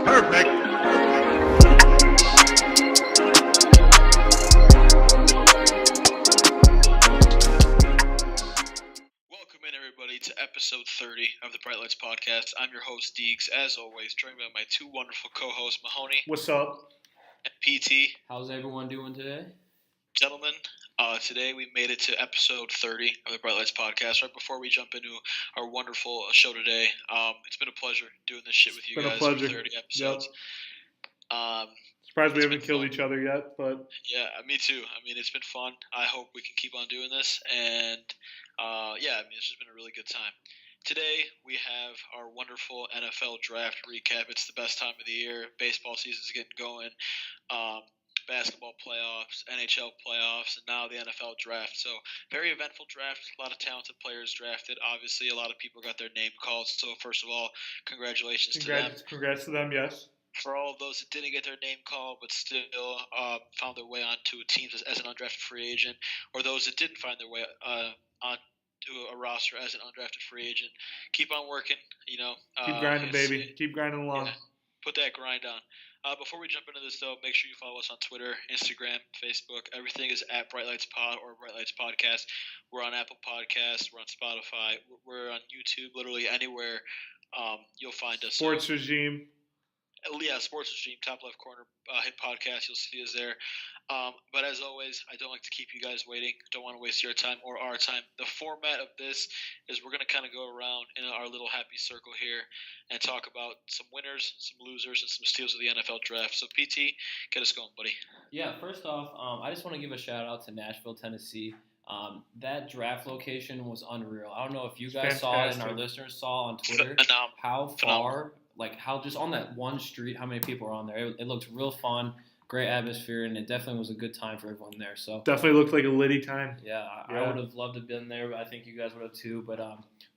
Perfect. Welcome in, everybody, to episode 30 of the Bright Lights Podcast. I'm your host, Deeks, as always, joined by my two wonderful co-hosts, Mahoney What's up? and PT. How's everyone doing today? Gentlemen, today we made it to episode 30 of the Bright Lights Podcast. Right before we jump into our wonderful show today, it's been a pleasure doing this shit with you guys for 30 episodes. Yep. Surprised we haven't killed fun. each other yet, but Yeah, me too. I mean, it's been fun. I hope we can keep on doing this, and it's just been a really good time. Today we have our wonderful NFL draft recap. It's the best time of the year. Baseball season's getting going. Basketball playoffs, NHL playoffs, and now the NFL draft. So very eventful draft. A lot of talented players drafted. Obviously, a lot of people got their name called. So first of all, congratulations to them. Congrats to them, yes. For all of those that didn't get their name called but still found their way onto a team as an undrafted free agent, or those that didn't find their way onto a roster as an undrafted free agent, keep on working. Keep grinding, baby. Keep grinding along. Yeah, put that grind on. Before we jump into this, though, make sure you follow us on Twitter, Instagram, Facebook. Everything is at Bright Lights Pod or Bright Lights Podcast. We're on Apple Podcasts. We're on Spotify. We're on YouTube. Literally anywhere you'll find us. Sports Regime. Yeah, Sports Regime, top left corner hit podcast. You'll see us there. But as always, I don't like to keep you guys waiting. Don't want to waste your time or our time. The format of this is we're going to kind of go around in our little happy circle here and talk about some winners, some losers, and some steals of the NFL draft. So, PT, get us going, buddy. Yeah, first off, I just want to give a shout out to Nashville, Tennessee. That draft location was unreal. I don't know if you guys saw it and our listeners saw on Twitter how far, how just on that one street, how many people are on there. It looked real fun, great atmosphere, and it definitely was a good time for everyone there. So definitely looked like a litty time. Yeah, I would have loved to have been there, but I think you guys would have too. But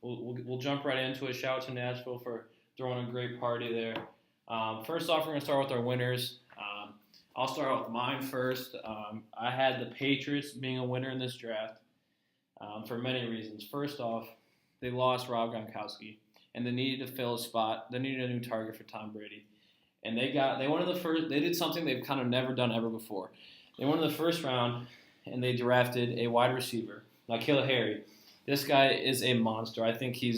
we'll jump right into it. Shout out to Nashville for throwing a great party there. First off, we're going to start with our winners. I'll start out with mine first. I had the Patriots being a winner in this draft for many reasons. First off, they lost Rob Gronkowski, and they needed to fill a spot. They needed a new target for Tom Brady. And they did something they've kind of never done ever before. They went in the first round, and they drafted a wide receiver, N'Keal Harry. This guy is a monster. I think he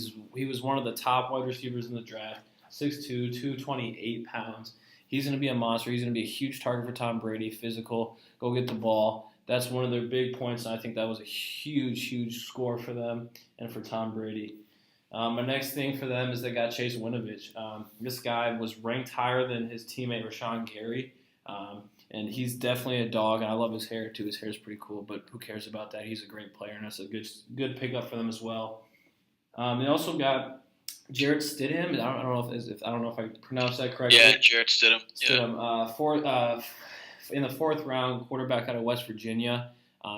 was one of the top wide receivers in the draft, 6'2", 228 pounds. He's going to be a monster. He's going to be a huge target for Tom Brady, physical, go get the ball. That's one of their big points, and I think that was a huge, huge score for them and for Tom Brady. My next thing for them is they got Chase Winovich. This guy was ranked higher than his teammate Rashawn Gary, and he's definitely a dog, and I love his hair too. His hair is pretty cool, but who cares about that? He's a great player, and that's a good pickup for them as well. They also got Jarrett Stidham. I don't know if I pronounced that correctly. Yeah, Jarrett Stidham. In the fourth round, quarterback out of West Virginia.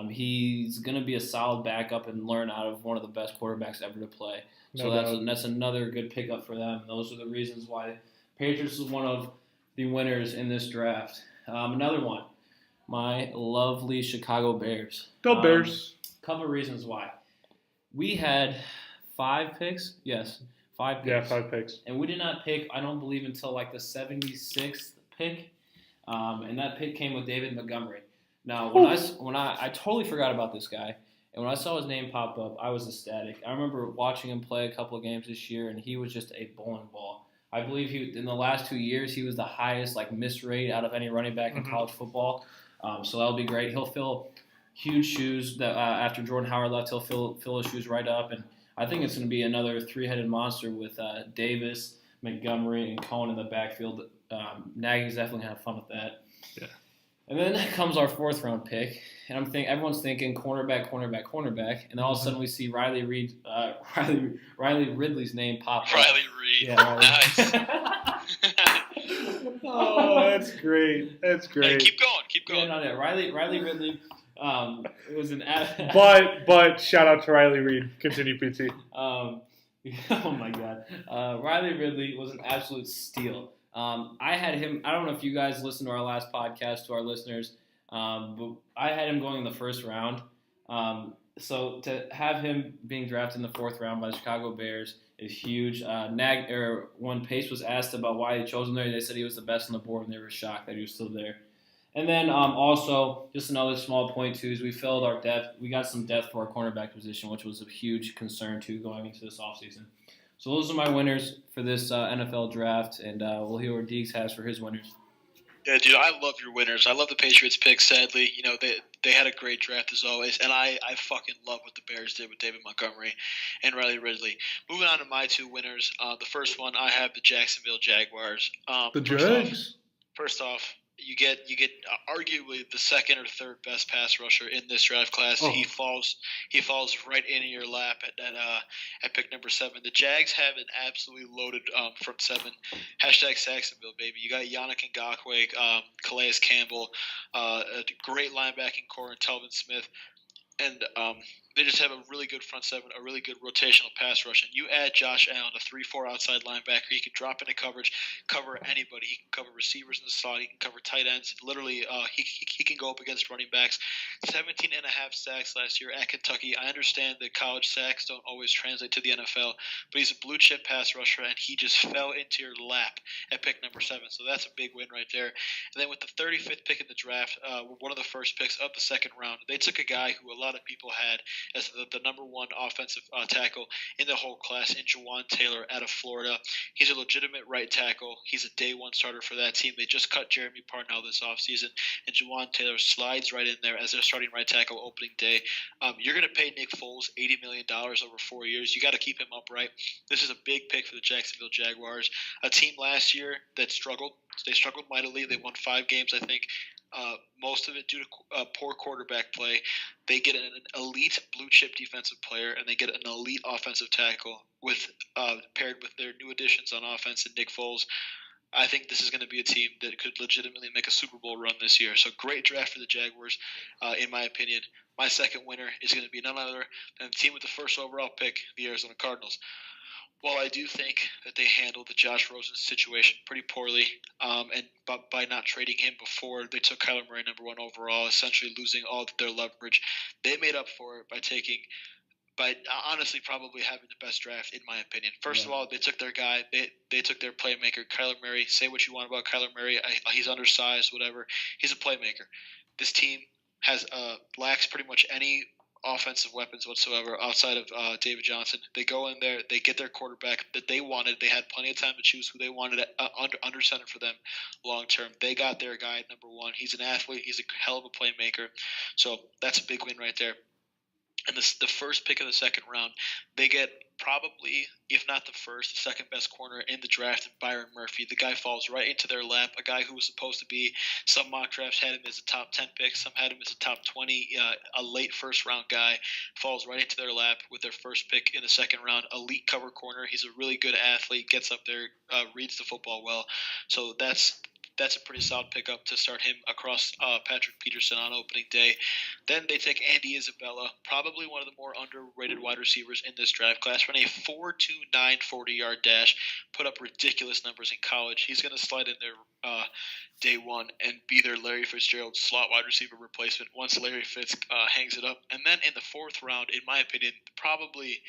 He's going to be a solid backup and learn out of one of the best quarterbacks ever to play. So that's another good pickup for them. Those are the reasons why Patriots is one of the winners in this draft. Another one, my lovely Chicago Bears. Go Bears. Couple of reasons why. We had 5 picks. Yes, 5 picks. Yeah, 5 picks. And we did not pick, I don't believe, until the 76th pick. And that pick came with David Montgomery. Now, when I totally forgot about this guy. And when I saw his name pop up, I was ecstatic. I remember watching him play a couple of games this year, and he was just a bowling ball. I believe in the last 2 years, he was the highest miss rate out of any running back in college football. So that'll be great. He'll fill huge shoes that after Jordan Howard left, he'll fill his shoes right up. And I think it's going to be another 3-headed monster with Davis, Montgomery, and Cohen in the backfield. Nagy's definitely going to have fun with that. Yeah. And then comes our 4th round pick, and everyone's thinking cornerback, and then all of a sudden we see Riley Reid, Riley Ridley's name pop up. Riley Reid. Yeah, Nice. Oh, that's great. That's great. Hey, keep going. Yeah, Riley Ridley. It was an but shout out to Riley Reid. Continue, PT. Oh my God, Riley Ridley was an absolute steal. I had him. I don't know if you guys listened to our last podcast, to our listeners, but I had him going in the first round. So to have him being drafted in the 4th round by the Chicago Bears is huge. When Pace was asked about why he chose him there, they said he was the best on the board, and they were shocked that he was still there. And then also, just another small point too is we filled our depth. We got some depth for our cornerback position, which was a huge concern too going into this offseason. So those are my winners for this NFL draft, and we'll hear what Deeks has for his winners. Yeah, dude, I love your winners. I love the Patriots pick. Sadly, they had a great draft as always, and I fucking love what the Bears did with David Montgomery and Riley Ridley. Moving on to my two winners. The first one, I have the Jacksonville Jaguars. The Jags. First off, you get arguably the second or third best pass rusher in this draft class. Oh. He falls right into your lap at pick number 7. The Jags have an absolutely loaded front 7. Hashtag Saxonville, baby. You got Yannick Ngakoue, Calais Campbell, a great linebacking core in Telvin Smith. And they just have a really good front 7, a really good rotational pass rush. And you add Josh Allen, a 3-4 outside linebacker. He can drop into coverage, cover anybody. He can cover receivers in the slot. He can cover tight ends. Literally, he can go up against running backs. 17 and a half sacks last year at Kentucky. I understand that college sacks don't always translate to the NFL, but he's a blue-chip pass rusher, and he just fell into your lap at pick number 7. So that's a big win right there. And then with the 35th pick in the draft, one of the first picks of the second round, they took a guy who a lot of people had as the number 1 offensive tackle in the whole class in Jawan Taylor out of Florida. He's a legitimate right tackle. He's a day 1 starter for that team. They just cut Jeremy Parnell this offseason, and Jawan Taylor slides right in there as their starting right tackle opening day. You're going to pay Nick Foles $80 million over 4 years. You got to keep him upright. This is a big pick for the Jacksonville Jaguars, a team last year that struggled. They struggled mightily. They won 5 games, I think. Most of it due to poor quarterback play. They get an elite blue-chip defensive player, and they get an elite offensive tackle with paired with their new additions on offense and Nick Foles. I think this is going to be a team that could legitimately make a Super Bowl run this year. So great draft for the Jaguars, in my opinion. My second winner is going to be none other than the team with the first overall pick, the Arizona Cardinals. While I do think that they handled the Josh Rosen situation pretty poorly, but by not trading him before they took Kyler Murray number 1 overall, essentially losing all of their leverage, they made up for it by honestly probably having the best draft in my opinion. First of all, they took their guy, they took their playmaker, Kyler Murray. Say what you want about Kyler Murray, he's undersized, whatever. He's a playmaker. This team lacks pretty much any offensive weapons whatsoever outside of David Johnson. They go in there, they get their quarterback that they wanted. They had plenty of time to choose who they wanted under center for them long term. They got their guy at number 1. He's an athlete. He's a hell of a playmaker. So that's a big win right there. And the first pick of the second round, they get probably, if not the first, the second best corner in the draft, Byron Murphy. The guy falls right into their lap, a guy who was supposed to be, some mock drafts had him as a top 10 pick, some had him as a top 20, a late first round guy, falls right into their lap with their first pick in the second round. Elite cover corner. He's a really good athlete, gets up there, reads the football well. So that's a pretty solid pickup to start him across Patrick Peterson on opening day. Then they take Andy Isabella, probably one of the more underrated wide receivers in this draft class, run a 4.29 40-yard dash, put up ridiculous numbers in college. He's going to slide in there day 1 and be their Larry Fitzgerald slot wide receiver replacement once Larry Fitz hangs it up. And then in the 4th round, in my opinion, probably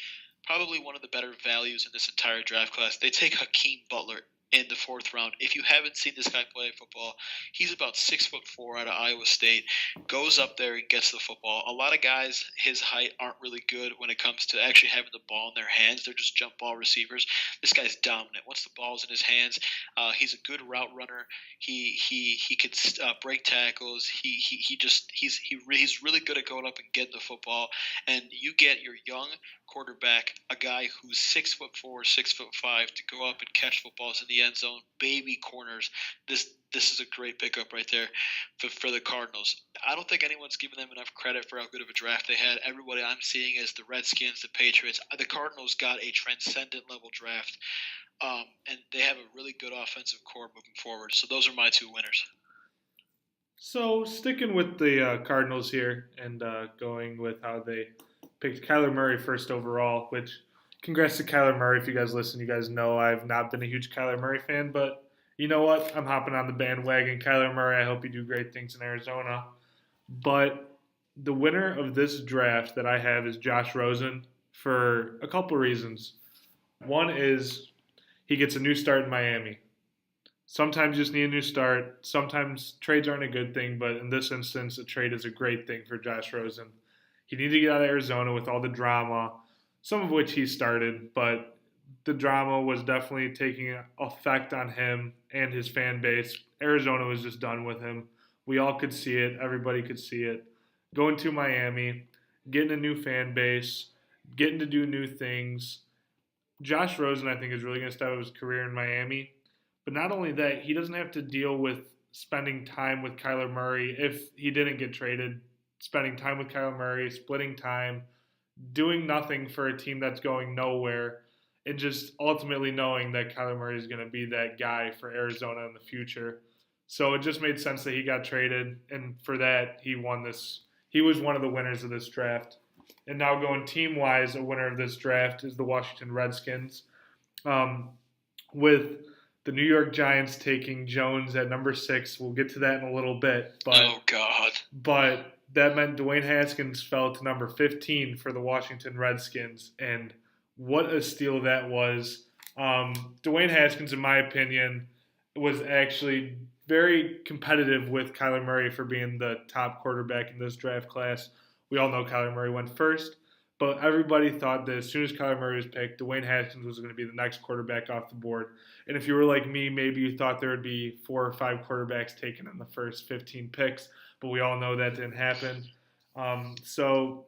one of the better values in this entire draft class, they take Hakeem Butler in the 4th round. If you haven't seen this guy play football, he's about 6'4" out of Iowa State, goes up there and gets the football. A lot of guys his height aren't really good when it comes to actually having the ball in their hands. They're just jump ball receivers. This guy's dominant. Once the ball's in his hands, he's a good route runner. He can break tackles. He's really good at going up and getting the football. And you get your young quarterback, a guy who's 6'4", 6'5", to go up and catch footballs in the end zone, baby corners. This is a great pickup right there for the Cardinals. I don't think anyone's given them enough credit for how good of a draft they had. Everybody I'm seeing is the Redskins, the Patriots. The Cardinals got a transcendent level draft, and they have a really good offensive core moving forward. So those are my two winners. So sticking with the Cardinals here and going with how they picked Kyler Murray first overall, which congrats to Kyler Murray. If you guys listen, you guys know I've not been a huge Kyler Murray fan, but you know what? I'm hopping on the bandwagon. Kyler Murray, I hope you do great things in Arizona. But the winner of this draft that I have is Josh Rosen for a couple reasons. One is he gets a new start in Miami. Sometimes you just need a new start. Sometimes trades aren't a good thing, but in this instance, a trade is a great thing for Josh Rosen. He needed to get out of Arizona with all the drama, some of which he started, but the drama was definitely taking effect on him and his fan base. Arizona was just done with him. We all could see it. Everybody could see it. Going to Miami, getting a new fan base, getting to do new things. Josh Rosen, I think, is really going to start his career in Miami. But not only that, he doesn't have to deal with spending time with Kyler Murray if he didn't get traded. Spending time with Kyler Murray, splitting time, doing nothing for a team that's going nowhere, and just ultimately knowing that Kyler Murray is going to be that guy for Arizona in the future. So it just made sense that he got traded, and for that, he won this. He was one of the winners of this draft. And now going team-wise, a winner of this draft is the Washington Redskins, with the New York Giants taking Jones at number 6. We'll get to that in a little bit. Oh, God. But that meant Dwayne Haskins fell to number 15 for the Washington Redskins, and what a steal that was. Dwayne Haskins, in my opinion, was actually very competitive with Kyler Murray for being the top quarterback in this draft class. We all know Kyler Murray went first, but everybody thought that as soon as Kyler Murray was picked, Dwayne Haskins was going to be the next quarterback off the board. And if you were like me, maybe you thought there would be 4 or 5 quarterbacks taken in the first 15 picks, but we all know that didn't happen. So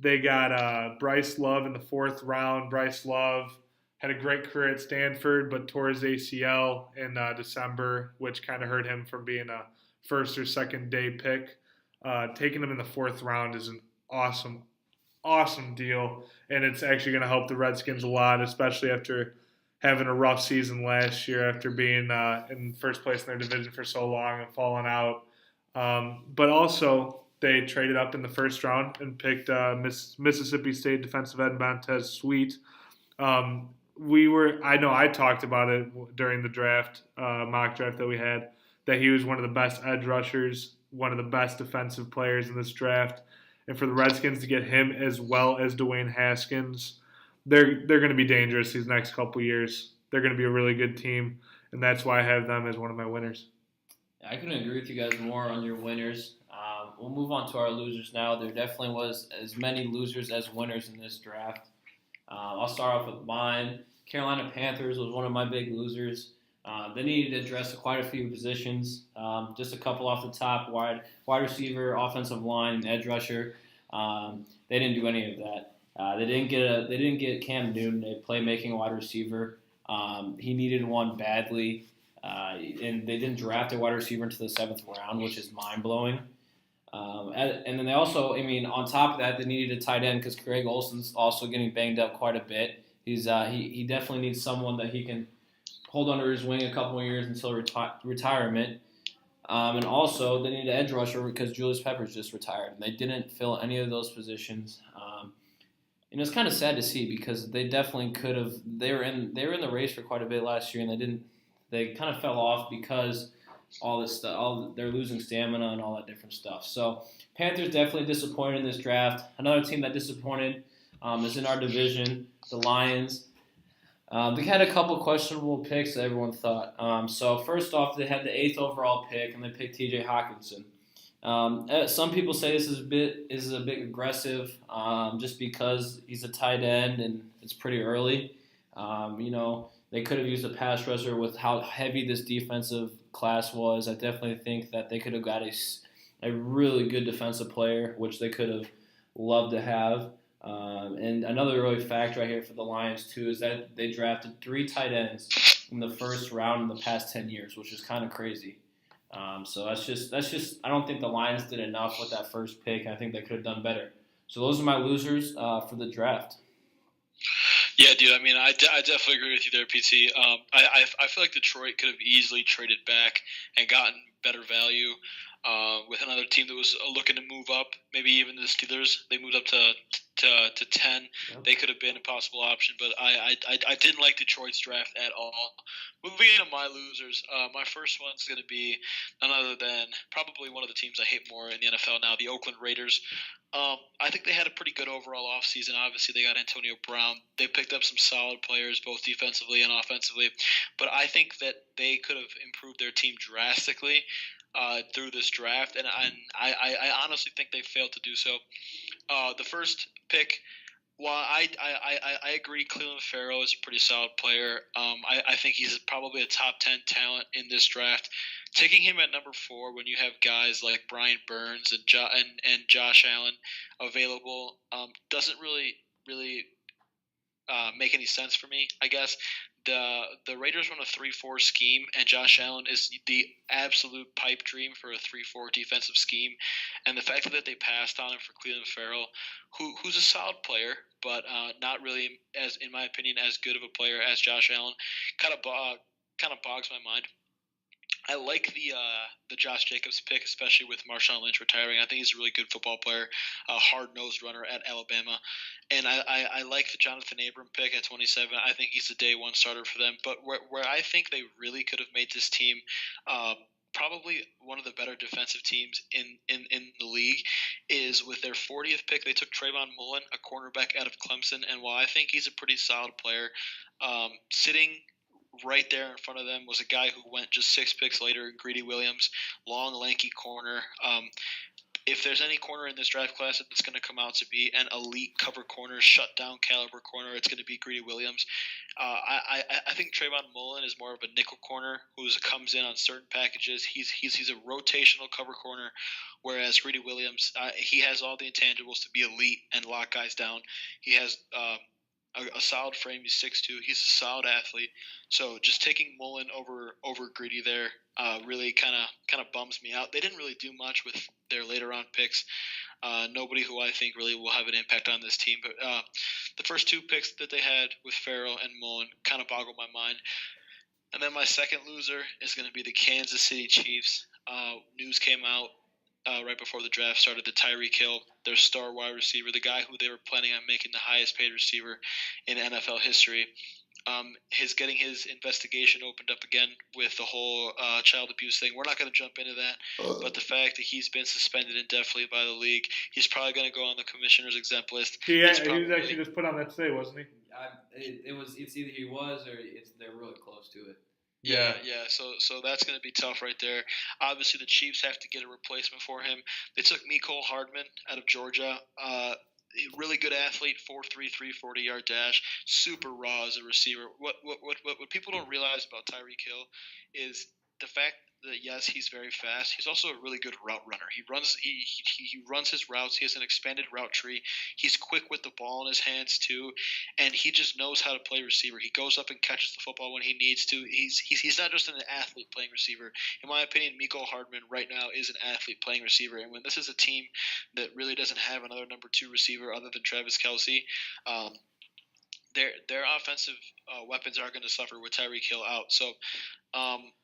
they got Bryce Love in the 4th round. Bryce Love had a great career at Stanford, but tore his ACL in December, which kind of hurt him from being a first or second day pick. Taking him in the 4th round is an awesome deal, and it's actually going to help the Redskins a lot, especially after having a rough season last year after being in first place in their division for so long and falling out. But also, they traded up in the 1st round and picked Mississippi State defensive end Montez Sweat. I know I talked about it during the draft, mock draft that we had, that he was one of the best edge rushers, one of the best defensive players in this draft. And for the Redskins to get him as well as Dwayne Haskins, they're going to be dangerous these next couple years. They're going to be a really good team, and that's why I have them as one of my winners. I couldn't agree with you guys more on your winners. We'll move on to our losers now. There definitely was as many losers as winners in this draft. I'll start off with mine. Carolina Panthers was one of my big losers. They needed to address quite a few positions. Just a couple off the top: wide receiver, offensive line, and edge rusher. They didn't do any of that. They didn't get Cam Newton, a playmaking wide receiver. He needed one badly, and they didn't draft a wide receiver into the 7th round, which is mind blowing. And then they also, on top of that, they needed a tight end because Craig Olsen's also getting banged up quite a bit. He definitely needs someone that he can hold under his wing a couple more years until retirement. And also, they need an edge rusher because Julius Peppers just retired. And they didn't fill any of those positions. And it's kind of sad to see because they definitely could have. They were in the race for quite a bit last year, and they didn't. They kind of fell off because all this stuff. They're losing stamina and all that different stuff. So Panthers definitely disappointed in this draft. Another team that disappointed is in our division, the Lions. They had a couple questionable picks that everyone thought. So first off, they had the 8th overall pick, and they picked T.J. Hawkinson. Some people say this is a bit aggressive, just because he's a tight end and it's pretty early. They could have used a pass rusher with how heavy this defensive class was. I definitely think that they could have got a really good defensive player, which they could have loved to have. And another really fact right here for the Lions too is that they drafted 3 tight ends in the 1st round in the past 10 years, which is kind of crazy. So that's just. I don't think the Lions did enough with that first pick. I think they could have done better. So those are my losers for the draft. Yeah, dude. I definitely agree with you there, PT. I feel like Detroit could have easily traded back and gotten better value. with another team that was looking to move up. Maybe even the Steelers, they moved up to 10. Yep. They could have been a possible option, but I didn't like Detroit's draft at all. Moving into my losers, my first one's going to be none other than probably one of the teams I hate more in the NFL now, the Oakland Raiders. I think they had a pretty good overall offseason. Obviously, they got Antonio Brown. They picked up some solid players, both defensively and offensively. But I think that they could have improved their team drastically through this draft, and I honestly think they failed to do so. The first pick, while I agree, Cleveland Farrell is a pretty solid player. I think he's probably a top 10 talent in this draft. Taking him at number 4 when you have guys like Brian Burns and Josh Allen available doesn't really make any sense for me, I guess. The Raiders run a 3-4 scheme, and Josh Allen is the absolute pipe dream for a 3-4 defensive scheme. And the fact that they passed on him for Cleveland Farrell, who's a solid player, but not really, as in my opinion, as good of a player as Josh Allen, kind of bogs my mind. I like the Josh Jacobs pick, especially with Marshawn Lynch retiring. I think he's a really good football player, a hard-nosed runner at Alabama. And I like the Jonathan Abram pick at 27. I think he's a day one starter for them. But where I think they really could have made this team probably one of the better defensive teams in the league is with their 40th pick. They took Trayvon Mullen, a cornerback out of Clemson. And while I think he's a pretty solid player, sitting right there in front of them was a guy who went just 6 picks later, Greedy Williams, long, lanky corner. If there's any corner in this draft class that's going to come out to be an elite cover corner, shutdown caliber corner, it's going to be Greedy Williams. I think Trayvon Mullen is more of a nickel corner who comes in on certain packages. He's a rotational cover corner, whereas Greedy Williams, he has all the intangibles to be elite and lock guys down. He has a solid frame. He's 6'2". He's a solid athlete. So just taking Mullen over Greedy there really kind of bums me out. They didn't really do much with their later round picks. Nobody who I think really will have an impact on this team. But the first 2 picks that they had with Farrell and Mullen kind of boggled my mind. And then my second loser is going to be the Kansas City Chiefs. News came out right before the draft started that Tyreek Hill, their star wide receiver, the guy who they were planning on making the highest paid receiver in NFL history, getting his investigation opened up again with the whole child abuse thing. We're not going to jump into that, but the fact that he's been suspended indefinitely by the league, he's probably going to go on the commissioner's exempt list. He was actually just put on that today, wasn't he? It's either he was or they're really close to it. Yeah. So that's going to be tough right there. Obviously, the Chiefs have to get a replacement for him. They took Mecole Hardman out of Georgia. Really good athlete, 4.33 40-yard dash, super raw as a receiver. What people don't realize about Tyreek Hill is the fact that yes, he's very fast. He's also a really good route runner. He runs his routes. He has an expanded route tree. He's quick with the ball in his hands too, and he just knows how to play receiver. He goes up and catches the football when he needs to. He's not just an athlete playing receiver. In my opinion, Mecole Hardman right now is an athlete playing receiver. And when this is a team that really doesn't have another number 2 receiver other than Travis Kelce, their offensive weapons are going to suffer with Tyreek Hill out. So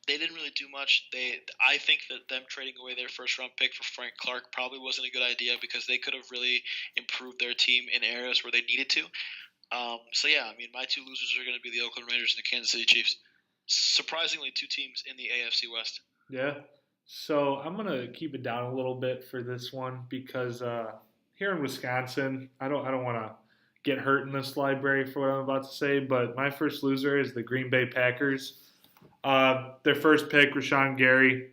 they didn't really do much. I think that them trading away their first-round pick for Frank Clark probably wasn't a good idea because they could have really improved their team in areas where they needed to. So, yeah, I mean, my 2 losers are going to be the Oakland Raiders and the Kansas City Chiefs. Surprisingly, 2 teams in the AFC West. Yeah. So I'm going to keep it down a little bit for this one because here in Wisconsin, I don't want to get hurt in this library for what I'm about to say, but my first loser is the Green Bay Packers. Their first pick, Rashawn Gary,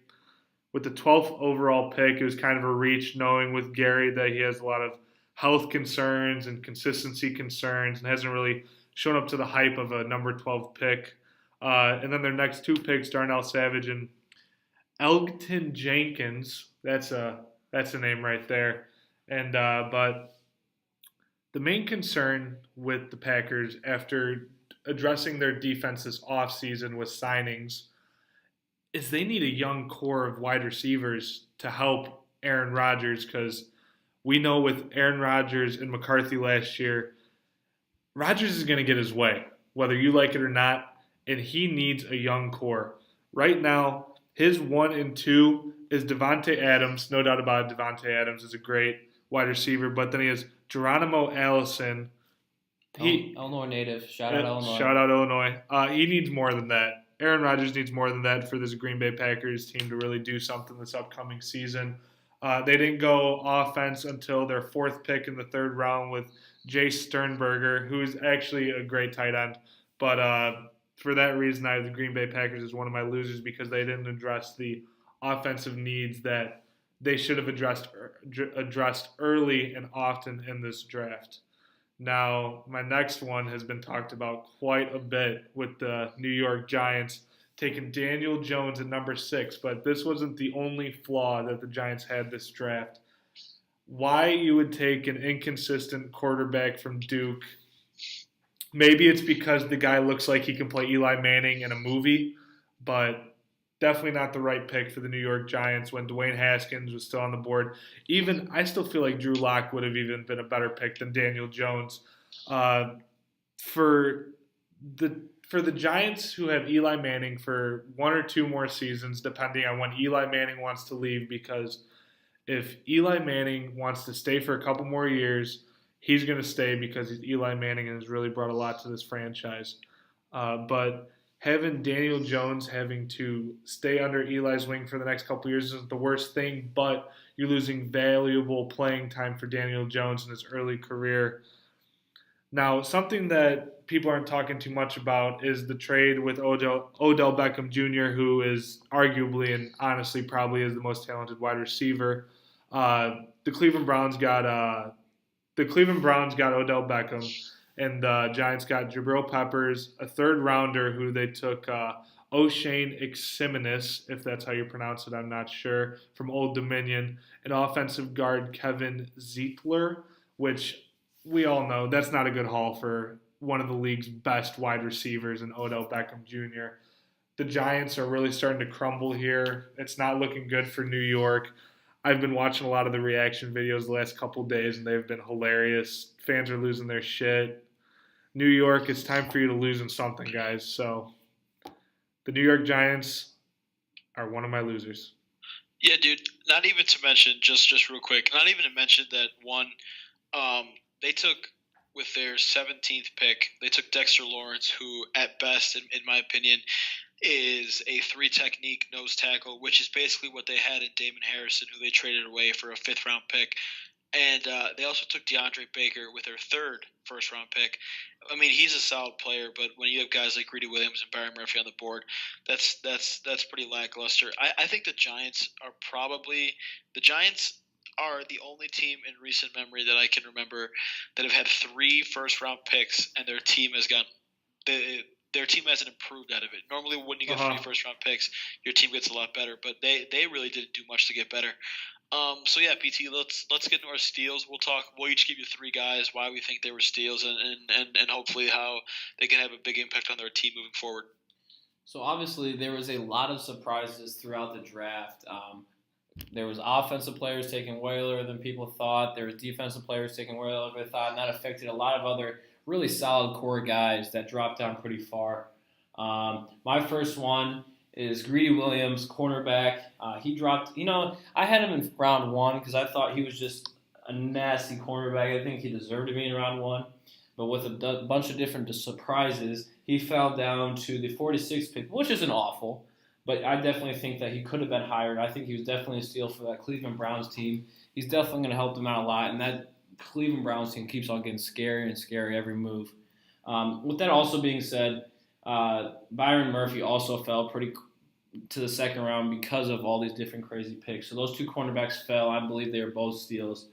with the 12th overall pick, it was kind of a reach knowing with Gary that he has a lot of health concerns and consistency concerns and hasn't really shown up to the hype of a number 12 pick. And then their next 2 picks, Darnell Savage and Elgton Jenkins. That's a name right there. And but the main concern with the Packers after addressing their defense this offseason with signings is they need a young core of wide receivers to help Aaron Rodgers because we know with Aaron Rodgers and McCarthy last year, Rodgers is going to get his way, whether you like it or not, and he needs a young core. Right now, His 1 and 2 is Devontae Adams. No doubt about it, Devontae Adams is a great wide receiver. But then he has Geronimo Allison. Illinois native. Shout out Illinois. Shout out Illinois. He needs more than that. Aaron Rodgers needs more than that for this Green Bay Packers team to really do something this upcoming season. They didn't go offense until their 4th pick in the 3rd round with Jay Sternberger, who is actually a great tight end. But for that reason, I have the Green Bay Packers as one of my losers because they didn't address the offensive needs that they should have addressed early and often in this draft. Now, my next one has been talked about quite a bit with the New York Giants taking Daniel Jones at number 6, but this wasn't the only flaw that the Giants had this draft. Why you would take an inconsistent quarterback from Duke? Maybe it's because the guy looks like he can play Eli Manning in a movie, but definitely not the right pick for the New York Giants when Dwayne Haskins was still on the board. Even I still feel like Drew Lock would have even been a better pick than Daniel Jones. For the Giants who have Eli Manning for 1 or 2 more seasons, depending on when Eli Manning wants to leave, because if Eli Manning wants to stay for a couple more years, he's going to stay because he's Eli Manning and has really brought a lot to this franchise. But having Daniel Jones having to stay under Eli's wing for the next couple years isn't the worst thing, but you're losing valuable playing time for Daniel Jones in his early career. Now, something that people aren't talking too much about is the trade with Odell Beckham Jr., who is arguably and honestly probably is the most talented wide receiver. The Cleveland Browns got Odell Beckham, and the Giants got Jabril Peppers, a 3rd rounder who they took O'Shane Ximines, if that's how you pronounce it, I'm not sure, from Old Dominion, an offensive guard Kevin Zietler, which we all know that's not a good haul for one of the league's best wide receivers in Odell Beckham Jr. The Giants are really starting to crumble here. It's not looking good for New York. I've been watching a lot of the reaction videos the last couple of days, and they've been hilarious. Fans are losing their shit. New York, it's time for you to lose in something, guys. So the New York Giants are one of my losers. Yeah, dude. Not even to mention, just real quick, not even to mention that one, they took with their 17th pick, they took Dexter Lawrence, who at best, in my opinion, is a 3-technique nose tackle, which is basically what they had in Damon Harrison, who they traded away for a 5th-round pick. And they also took DeAndre Baker with their 3rd first-round pick. I mean, he's a solid player, but when you have guys like Greedy Williams and Barry Murphy on the board, that's pretty lackluster. I think the Giants are the only team in recent memory that I can remember that have had 3 first-round picks, and their team hasn't improved out of it. Normally, when you get 3 first-round picks, your team gets a lot better, but they really didn't do much to get better. So yeah, PT, let's get into our steals. We'll each give you 3 guys why we think they were steals and hopefully how they can have a big impact on their team moving forward. So obviously there was a lot of surprises throughout the draft. There was offensive players taking way lower than people thought. There was defensive players taking way lower than they thought, and that affected a lot of other really solid core guys that dropped down pretty far. My first one is Greedy Williams, cornerback. He dropped, I had him in round 1 because I thought he was just a nasty cornerback. I think he deserved to be in round 1. But with a bunch of different surprises, he fell down to the 46th pick, which isn't awful. But I definitely think that he could have been higher. I think he was definitely a steal for that Cleveland Browns team. He's definitely going to help them out a lot. And that Cleveland Browns team keeps on getting scarier and scarier every move. With that also being said, Byron Murphy also fell pretty to the 2nd round because of all these different crazy picks. So those 2 cornerbacks fell. I believe they were both steals.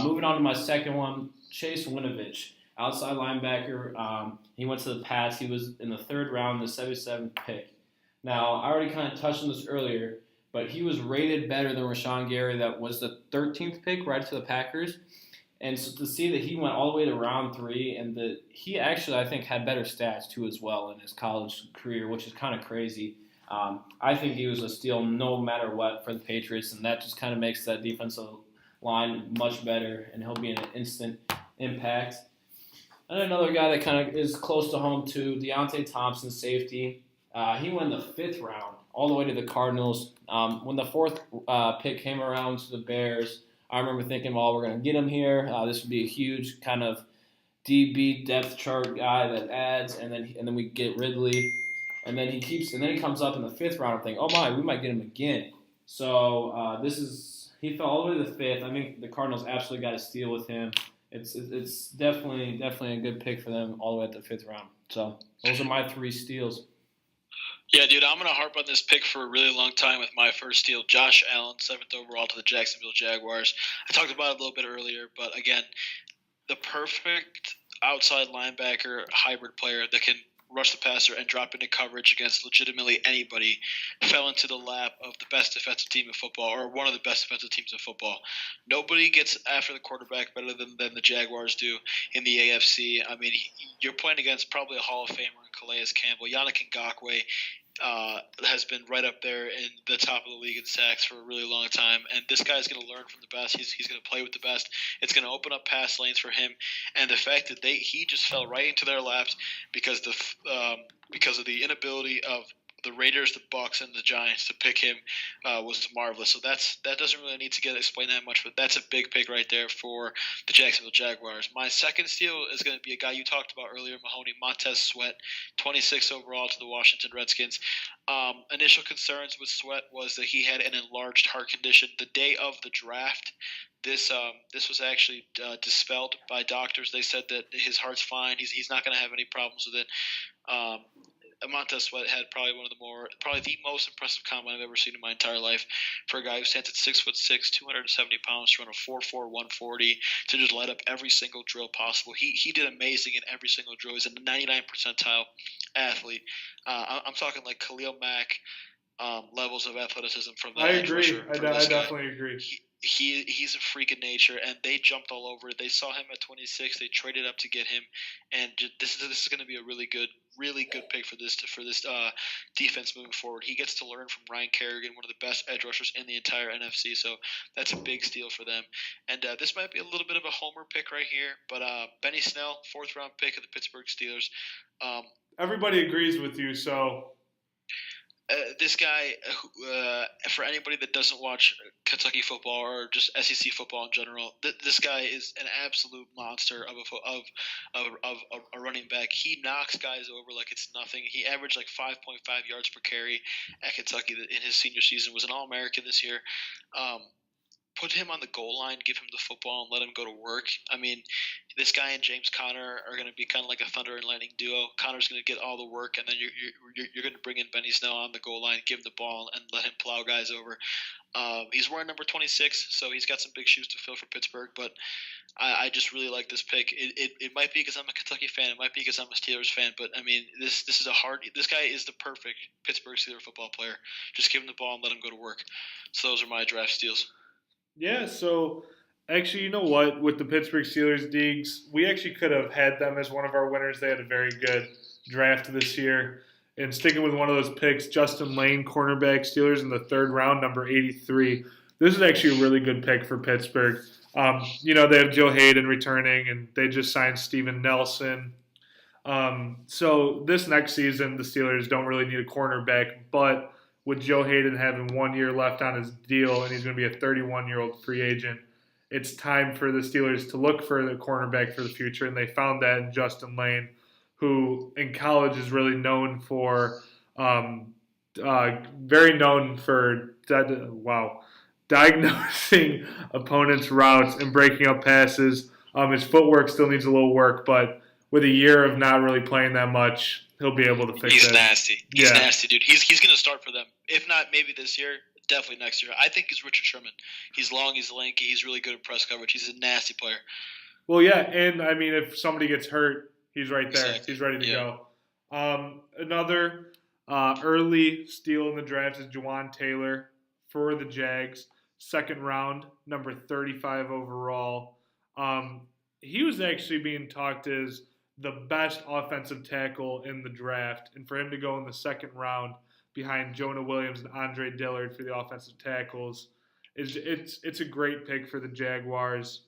Moving on to my second one, Chase Winovich, outside linebacker. He went to the Pats. He was in the 3rd round, the 77th pick. Now, I already kind of touched on this earlier, but he was rated better than Rashawn Gary. That was the 13th pick right to the Packers. And so to see that he went all the way to round 3 and that he actually, I think, had better stats too as well in his college career, which is kind of crazy. I think he was a steal no matter what for the Patriots, and that just kind of makes that defensive line much better, and he'll be an instant impact. And another guy that kind of is close to home too, Deontay Thompson, safety. He went in the 5th round all the way to the Cardinals. When the 4th pick came around to the Bears, I remember thinking, well, we're going to get him here. This would be a huge kind of DB depth chart guy that adds, and then we get Ridley, and then he comes up in the 5th round. I'm thinking, oh my, we might get him again. So he fell all the way to the 5th. I think the Cardinals absolutely got a steal with him. It's definitely a good pick for them all the way at the 5th round. So those are my 3 steals. Yeah, dude, I'm going to harp on this pick for a really long time with my first steal, Josh Allen, 7th overall to the Jacksonville Jaguars. I talked about it a little bit earlier, but again, the perfect outside linebacker hybrid player that can rush the passer and drop into coverage against legitimately anybody fell into the lap of the best defensive team in football, or one of the best defensive teams in football. Nobody gets after the quarterback better than the Jaguars do in the AFC. I mean, you're playing against probably a Hall of Famer in Calais Campbell. Yannick Ngakoue has been right up there in the top of the league in sacks for a really long time. And this guy's going to learn from the best. He's going to play with the best. It's going to open up pass lanes for him. And the fact that he just fell right into their laps because of the inability of the Raiders, the Bucs, and the Giants to pick him was marvelous. So that doesn't really need to get explained that much, but that's a big pick right there for the Jacksonville Jaguars. My second steal is going to be a guy you talked about earlier, Mahoney, Montez Sweat, 26 overall to the Washington Redskins. Initial concerns with Sweat was that he had an enlarged heart condition. The day of the draft, this was actually dispelled by doctors. They said that his heart's fine. He's not going to have any problems with it. Montez Sweat had probably the most impressive combine I've ever seen in my entire life for a guy who stands at 6'6", 270 pounds, to run a 4.4 140 to just light up every single drill possible. He did amazing in every single drill. He's a 99 percentile athlete. I'm talking like Khalil Mack levels of athleticism from that. I agree. I definitely agree. He's a freak of nature, and they jumped all over it. They saw him at 26. They traded up to get him, and this is going to be a really good pick for this defense moving forward. He gets to learn from Ryan Kerrigan, one of the best edge rushers in the entire NFC. So that's a big steal for them. And this might be a little bit of a homer pick right here, but Benny Snell, 4th round pick of the Pittsburgh Steelers. Everybody agrees with you, so. This guy, for anybody that doesn't watch Kentucky football or just SEC football in general, this guy is an absolute monster of a running back. He knocks guys over like it's nothing. He averaged like 5.5 yards per carry at Kentucky in his senior season. Was an All-American this year. Put him on the goal line, give him the football, and let him go to work. I mean, this guy and James Conner are going to be kind of like a thunder and lightning duo. Conner's going to get all the work, and then you're going to bring in Benny Snell on the goal line, give him the ball, and let him plow guys over. He's wearing number 26, so he's got some big shoes to fill for Pittsburgh, but I just really like this pick. It might be because I'm a Kentucky fan. It might be because I'm a Steelers fan, but I mean, this guy is the perfect Pittsburgh Steelers football player. Just give him the ball and let him go to work. So those are my draft steals. Yeah, so actually, you know what? With the Pittsburgh Steelers, Deegs, we actually could have had them as one of our winners. They had a very good draft this year. And sticking with one of those picks, Justin Lane, cornerback, Steelers in the 3rd round, number 83. This is actually a really good pick for Pittsburgh. They have Joe Hayden returning, and they just signed Steven Nelson. So this next season, the Steelers don't really need a cornerback, but with Joe Hayden having 1 year left on his deal, and he's going to be a 31-year-old free agent, it's time for the Steelers to look for the cornerback for the future, and they found that in Justin Lane, who in college is really known for, very known for, diagnosing opponents' routes and breaking up passes. His footwork still needs a little work, but with a year of not really playing that much, he'll be able to fix it. He's nasty. He's nasty, dude. He's going to start for them. If not, maybe this year, definitely next year. I think he's Richard Sherman. He's long, he's lanky, he's really good at press coverage. He's a nasty player. Well, yeah, and I mean, if somebody gets hurt, he's right there. Exactly. He's ready to go. Another early steal in the draft is Juwan Taylor for the Jags. 2nd round, number 35 overall. He was actually being talked as the best offensive tackle in the draft, and for him to go in the 2nd round behind Jonah Williams and Andre Dillard for the offensive tackles, it's a great pick for the Jaguars.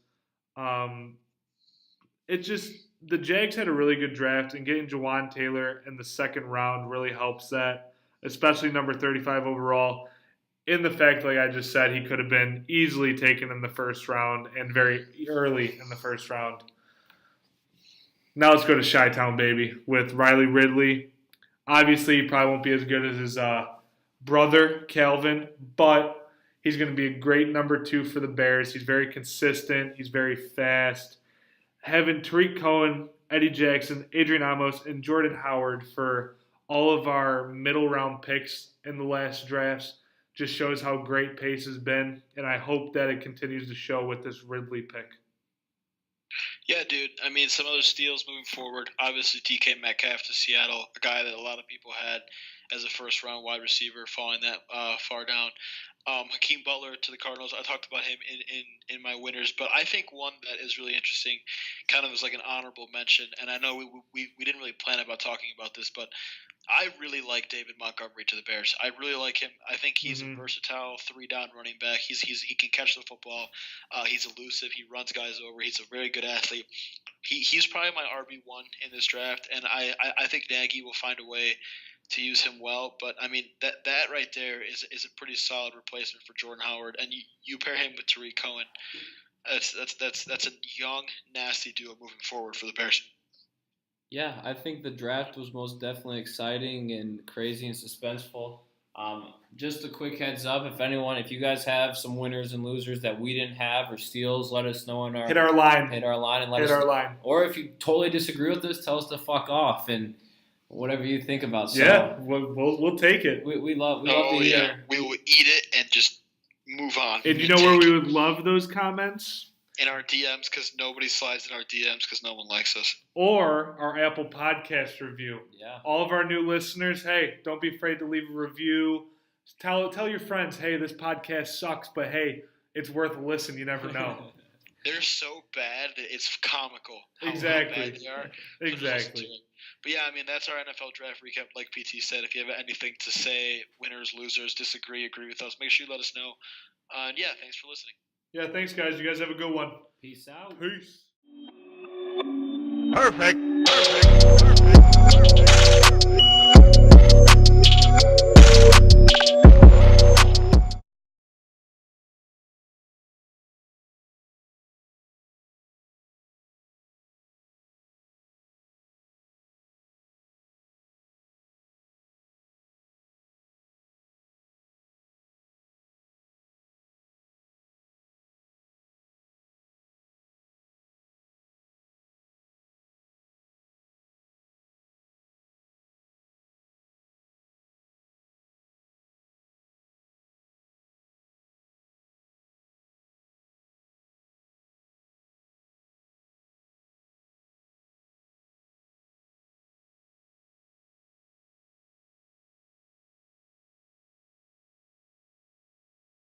the Jags had a really good draft, and getting Jawan Taylor in the second round really helps that, especially number 35 overall. In the fact, like I just said, he could have been easily taken in the first round and very early in the first round. Now let's go to Chi-Town, baby, with Riley Ridley. Obviously, he probably won't be as good as his brother, Calvin, but he's going to be a great number 2 for the Bears. He's very consistent. He's very fast. Having Tariq Cohen, Eddie Jackson, Adrian Amos, and Jordan Howard for all of our middle round picks in the last drafts just shows how great Pace has been, and I hope that it continues to show with this Ridley pick. Yeah, dude. I mean, some other steals moving forward. Obviously, DK Metcalf to Seattle, a guy that a lot of people had as a first-round wide receiver, falling that far down. Hakeem Butler to the Cardinals. I talked about him in my winners, but I think one that is really interesting, kind of as like an honorable mention, and I know we didn't really plan about talking about this, but I really like David Montgomery to the Bears. I really like him. I think he's a versatile 3-down running back. He can catch the football. He's elusive. He runs guys over. He's a very good athlete. He's probably my RB1 in this draft, and I think Nagy will find a way to use him well. But I mean that right there is a pretty solid replacement for Jordan Howard, and you pair him with Tariq Cohen. That's a young, nasty duo moving forward for the Bears. Yeah, I think the draft was most definitely exciting and crazy and suspenseful. Just a quick heads up, if you guys have some winners and losers that we didn't have or steals, let us know in our hit our line and let us know. Or if you totally disagree with us, tell us to fuck off and whatever you think about. So, yeah, we'll take it. We love to hear. We will eat it and just move on. And you know where we would love those comments? In our DMs, because nobody slides in our DMs because no one likes us. Or our Apple Podcast review. Yeah. All of our new listeners, hey, don't be afraid to leave a review. Tell your friends, hey, this podcast sucks, but hey, it's worth a listen. You never know. They're so bad that it's comical. Exactly. How bad they are. Exactly. But yeah, I mean, that's our NFL draft recap. Like PT said, if you have anything to say, winners, losers, disagree, agree with us, make sure you let us know. And yeah, thanks for listening. Yeah, thanks, guys. You guys have a good one. Peace out. Peace. Perfect.